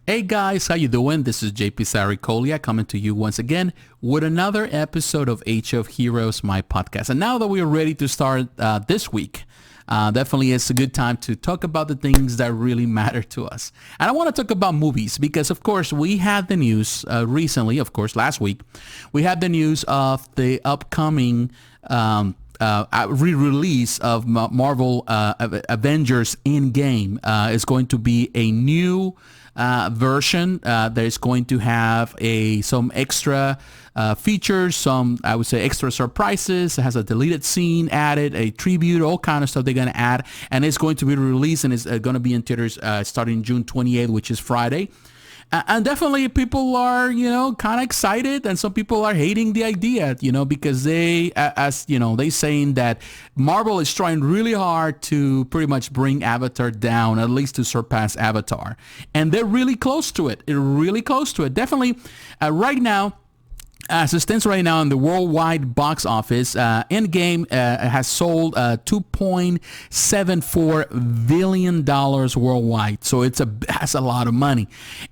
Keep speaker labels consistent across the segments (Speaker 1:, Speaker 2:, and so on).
Speaker 1: Hey guys, how you doing? This is jpsarrireviews coming to you once again with another episode of Age of Heroes, my podcast. And now that we're ready to start this week, definitely it's a good time to talk about the things that really matter to us. And I want to talk about movies because, of course, we had the news recently, of course, last week. We had the news of the upcoming re-release of Marvel Avengers Endgame. Is going to be a new version that is going to have some extra features, some, I would say, extra surprises. It has a deleted scene added, a tribute, all kind of stuff they're going to add, and it's going to be released and it's going to be in theaters starting June 28th, which is Friday. And definitely people are, kind of excited, and some people are hating the idea, because they, they saying that Marvel is trying really hard to pretty much bring Avatar down, at least to surpass Avatar. And they're really close to it. They're really close to it. Definitely right now, as it stands right now in the worldwide box office, Endgame has sold $2.74 billion worldwide. So that's a lot of money.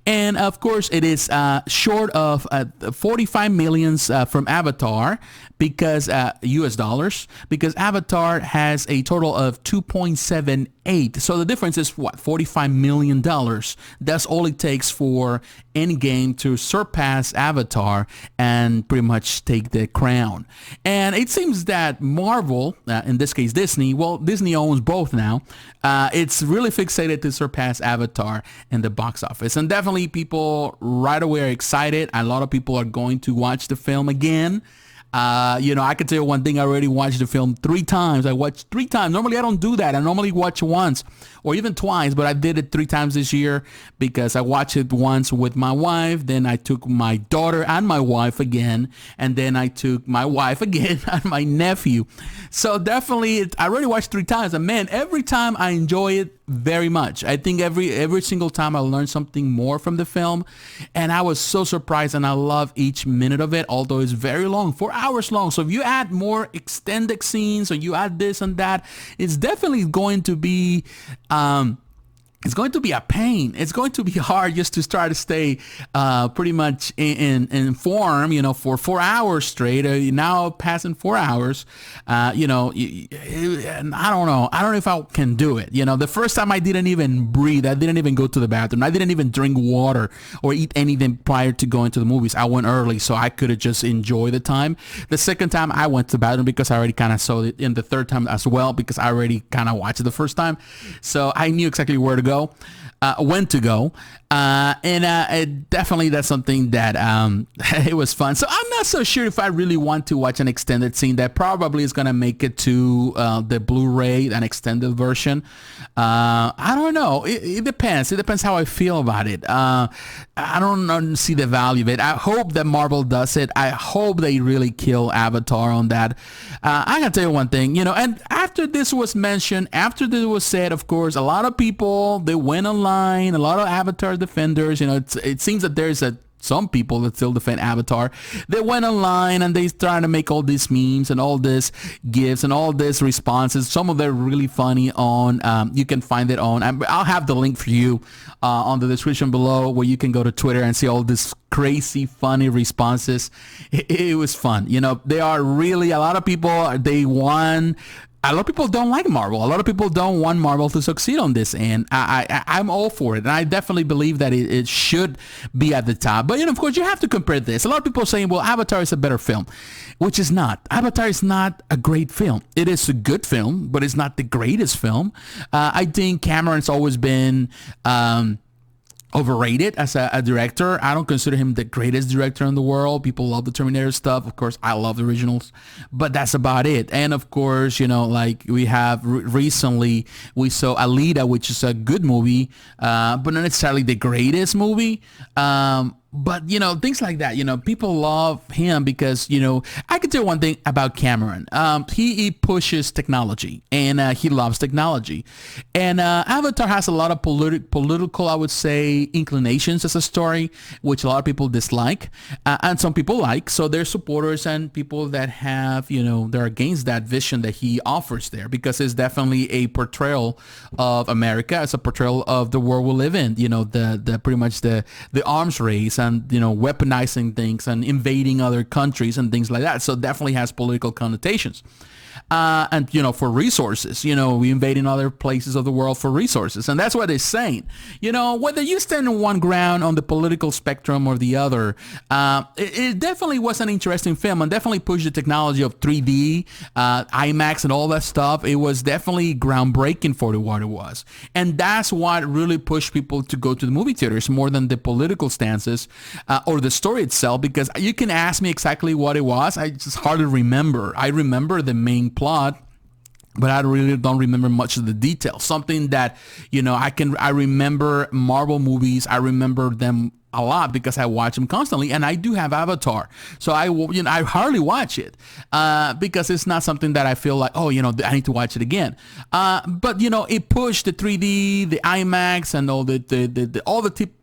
Speaker 1: And of course, it is short of 45 millions from Avatar, because US dollars, because Avatar has a total of 2.78. So the difference is what? $45 million. That's all it takes for Endgame to surpass Avatar and pretty much take the crown. And it seems that Marvel, in this case Disney, well, Disney owns both now, it's really fixated to surpass Avatar in the box office. And definitely people right away are excited. A lot of people are going to watch the film again. I can tell you one thing. I already watched the film 3 times. I watched 3 times. Normally, I don't do that. I normally watch once or even twice, but I did it 3 times this year because I watched it once with my wife. Then I took my daughter and my wife again. And then I took my wife again and my nephew. So definitely, I already watched 3 times. And man, every time I enjoy it very much. I think every single time I learned something more from the film, and I was so surprised, and I love each minute of it, although it's very long, 4 hours long. So if you add more extended scenes or you add this and that, it's definitely going to be it's going to be a pain. It's going to be hard just to try to stay pretty much in form, for 4 hours straight. Now passing 4 hours, I don't know. I don't know if I can do it. The first time I didn't even breathe. I didn't even go to the bathroom. I didn't even drink water or eat anything prior to going to the movies. I went early so I could just enjoy the time. The second time I went to the bathroom because I already kind of saw it. In the third time as well because I already kind of watched it the first time. So I knew exactly where to go. When to go, and definitely that's something that it was fun. So I'm not so sure if I really want to watch an extended scene. That probably is going to make it to the Blu-ray, an extended version. I don't know. It depends. It depends how I feel about it. I don't see the value of it. I hope that Marvel does it. I hope they really kill Avatar on that. I can tell you one thing, and after this was mentioned, after this was said, of course, a lot of people, they went online, a lot of Avatar defenders, it seems that there's some people that still defend Avatar. They went online and they trying to make all these memes and all this gifs and all these responses. Some of them are really funny on, you can find it on, I'll have the link for you on the description below where you can go to Twitter and see all this crazy funny responses. It was fun. They are really, a lot of people, they won. A lot of people don't like Marvel. A lot of people don't want Marvel to succeed on this, and I'm all for it. And I definitely believe that it should be at the top. But, of course, you have to compare this. A lot of people are saying, well, Avatar is a better film, which is not. Avatar is not a great film. It is a good film, but it's not the greatest film. I think Cameron's always been overrated as a director. I don't consider him the greatest director in the world. People love the Terminator stuff. Of course, I love the originals, but that's about it. And of course, like we have recently, we saw Alita, which is a good movie, but not necessarily the greatest movie. But things like that. People love him because I can tell one thing about Cameron. He pushes technology, and he loves technology. And Avatar has a lot of political, I would say, inclinations as a story, which a lot of people dislike, and some people like. So there's supporters and people that have they're against that vision that he offers there, because it's definitely a portrayal of America. It's a portrayal of the world we live in. The pretty much the arms race, and weaponizing things and invading other countries and things like that. So definitely has political connotations. And for resources, we invading other places of the world for resources, and that's what they're saying. Whether you stand on one ground on the political spectrum or the other, it definitely was an interesting film, and definitely pushed the technology of 3D, IMAX, and all that stuff. It was definitely groundbreaking for what it was, and that's what really pushed people to go to the movie theaters more than the political stances or the story itself. Because you can ask me exactly what it was, I just hardly remember. I remember the main plot, but I really don't remember much of the details. Something that I remember Marvel movies. I remember them a lot because I watch them constantly, and I do have Avatar, so I hardly watch it because it's not something that I feel like, I need to watch it again. But it pushed the 3D, the IMAX, and all the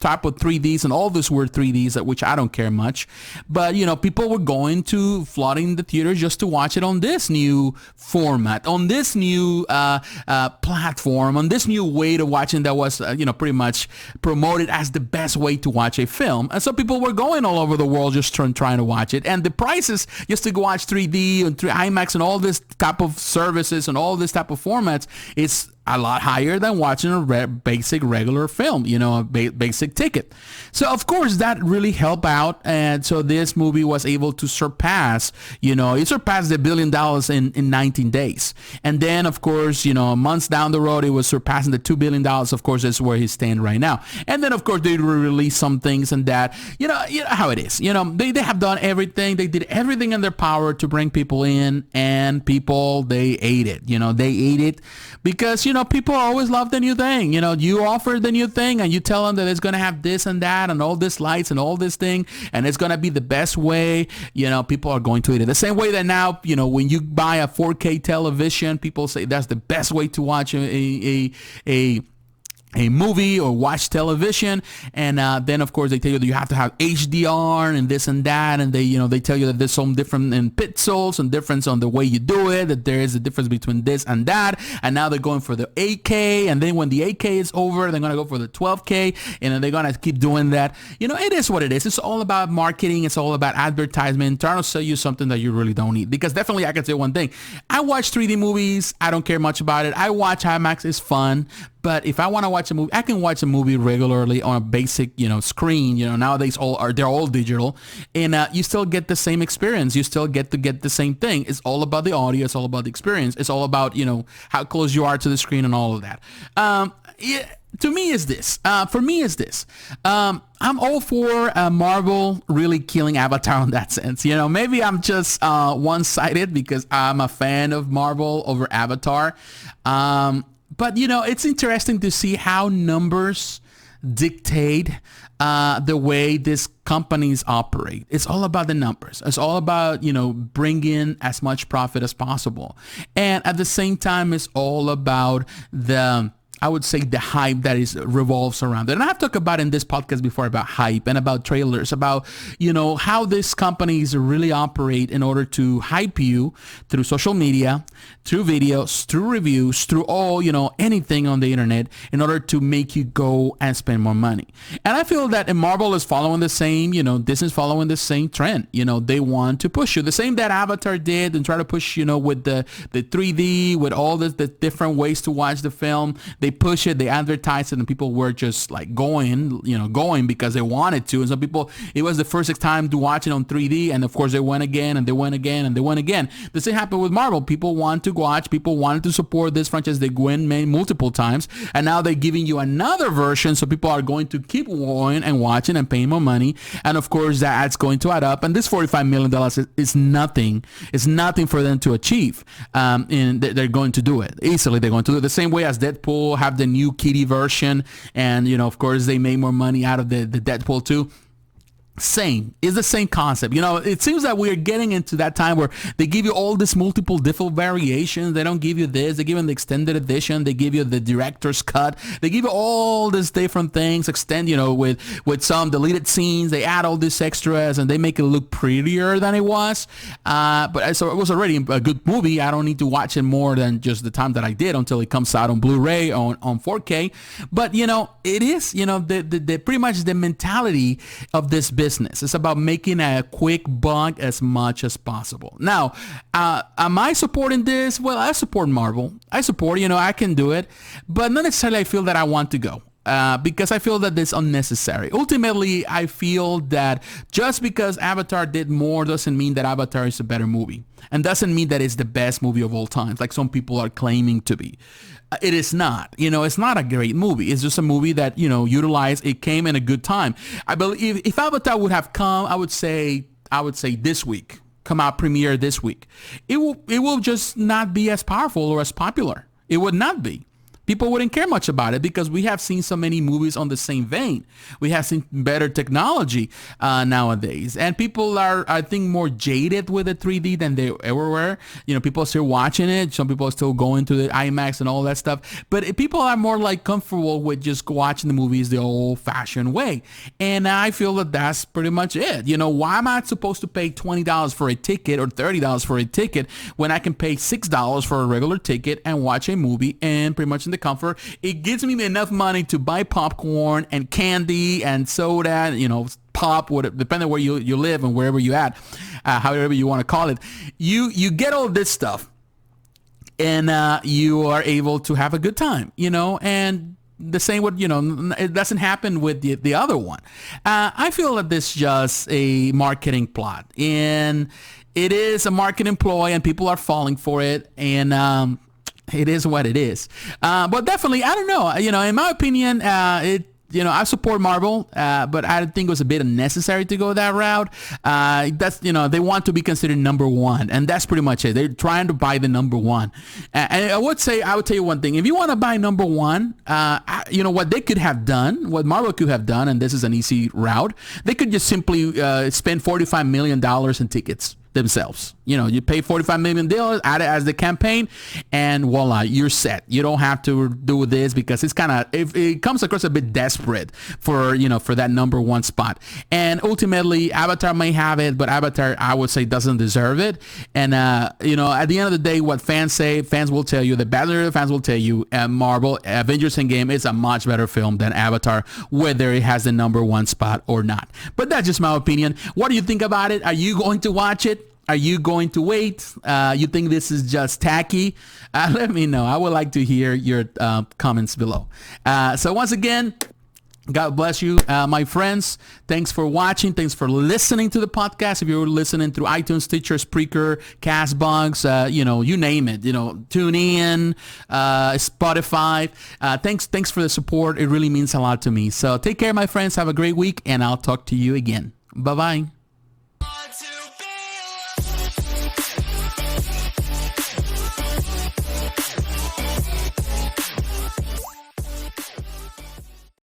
Speaker 1: type of 3Ds and all this weird 3Ds, which I don't care much. But people were going to flooding the theaters just to watch it on this new format, on this new platform, on this new way to watching that was pretty much promoted as the best way to watch a film. And so people were going all over the world just trying to watch it, and the prices just to go watch 3D and 3 IMAX and all this type of services and all this type of formats is a lot higher than watching a basic regular film, a basic ticket. So of course that really helped out, and so this movie was able to surpass, it surpassed $1 billion in 19 days. And then of course, months down the road, it was surpassing the $2 billion. Of course, that's where he's standing right now. And then of course they released some things and that, you know how it is. They have done everything. They did everything in their power to bring people in, and people, they ate it. They ate it because, people always love the new thing. You offer the new thing and you tell them that it's going to have this and that and all this lights and all this thing, and it's going to be the best way, people are going to eat it. The same way that now, when you buy a 4K television, people say that's the best way to watch a movie or watch television. And then of course they tell you that you have to have HDR and this and that, and they tell you that there's some different in pixels and difference on the way you do it, that there is a difference between this and that. And now they're going for the 8K, and then when the 8K is over, they're gonna go for the 12K, and then they're gonna keep doing that. It is what it is. It's all about marketing. It's all about advertisement, trying to sell you something that you really don't need. Because definitely I can say one thing: I watch 3D movies, I don't care much about it. I watch IMAX, it's fun. But if I want to watch a movie, I can watch a movie regularly on a basic, screen. Nowadays they're all digital, and you still get the same experience. You still get the same thing. It's all about the audio. It's all about the experience. It's all about how close you are to the screen and all of that. To me is this. For me is this. I'm all for Marvel really killing Avatar in that sense. Maybe I'm just one-sided because I'm a fan of Marvel over Avatar. But, it's interesting to see how numbers dictate the way these companies operate. It's all about the numbers. It's all about, bringing as much profit as possible. And at the same time, it's all about I would say the hype that revolves around it. And I've talked about in this podcast before about hype and about trailers, about, how these companies really operate in order to hype you through social media, through videos, through reviews, through all, anything on the internet in order to make you go and spend more money. And I feel that Marvel is following the same, Disney's following the same trend. They want to push you. The same that Avatar did and try to push, with the 3D, with all the different ways to watch the film. They push it, they advertise it, and people were just like going because they wanted to. And some people, it was the first time to watch it on 3D, and of course they went again and they went again and they went again. The same happened with Marvel. People want to watch, people wanted to support this franchise. They went multiple times, and now they're giving you another version, so people are going to keep going and watching and paying more money. And of course that's going to add up, and this $45 million is nothing. It's nothing for them to achieve, and they're going to do it easily. They're going to do it the same way as Deadpool have the new kitty version, and of course they make more money out of the Deadpool 2. Same. It's the same concept. It seems that we're getting into that time where they give you all this multiple different variations. They don't give you this. They give you the extended edition. They give you the director's cut. They give you all these different things, with some deleted scenes. They add all these extras and they make it look prettier than it was. So it was already a good movie. I don't need to watch it more than just the time that I did until it comes out on Blu-ray on 4K. But, it is, the pretty much the mentality of this business. It's about making a quick buck as much as possible. Now, am I supporting this? Well, I support Marvel. I support, I can do it, but not necessarily I feel that I want to go. Because I feel that it's unnecessary. Ultimately, I feel that just because Avatar did more doesn't mean that Avatar is a better movie. And doesn't mean that it's the best movie of all time, like some people are claiming to be. It is not. It's not a great movie. It's just a movie that, it came in a good time. I believe if Avatar would have come, I would say this week, come out premiere this week, it will just not be as powerful or as popular. It would not be. People wouldn't care much about it because we have seen so many movies on the same vein. We have seen better technology nowadays. And people are, I think, more jaded with the 3D than they ever were. People are still watching it. Some people are still going to the IMAX and all that stuff. But people are more like comfortable with just watching the movies the old-fashioned way. And I feel that that's pretty much it. Why am I supposed to pay $20 for a ticket or $30 for a ticket when I can pay $6 for a regular ticket and watch a movie and pretty much in the comfort? It gives me enough money to buy popcorn and candy and soda, pop, depending on where you live and wherever you at, however you want to call it. You get all this stuff and you are able to have a good time, and the same with, it doesn't happen with the other one. I feel that this is just a marketing plot, and it is a marketing ploy and people are falling for it, and it is what it is. But definitely, I don't know. In my opinion, I support Marvel, but I think it was a bit unnecessary to go that route. That's, they want to be considered number one, and that's pretty much it. They're trying to buy the number one. And I would tell you one thing. If you want to buy number one, what they could have done, what Marvel could have done, and this is an easy route, they could just simply spend $45 million in tickets themselves. You pay $45 million, add it as the campaign, and voila, you're set. You don't have to do this because it's kind of, it comes across a bit desperate for that number one spot. And ultimately, Avatar may have it, but Avatar, I would say, doesn't deserve it. And at the end of the day, what fans will tell you, the better fans will tell you, Marvel Avengers Endgame is a much better film than Avatar, whether it has the number one spot or not. But that's just my opinion. What do you think about it? Are you going to watch it? Are you going to wait? You think this is just tacky? Let me know. I would like to hear your comments below. So once again, God bless you, my friends. Thanks for watching. Thanks for listening to the podcast. If you're listening through iTunes, Stitcher, Spreaker, CastBox, you name it, TuneIn, Spotify. Thanks for the support. It really means a lot to me. So take care, my friends. Have a great week, and I'll talk to you again. Bye-bye.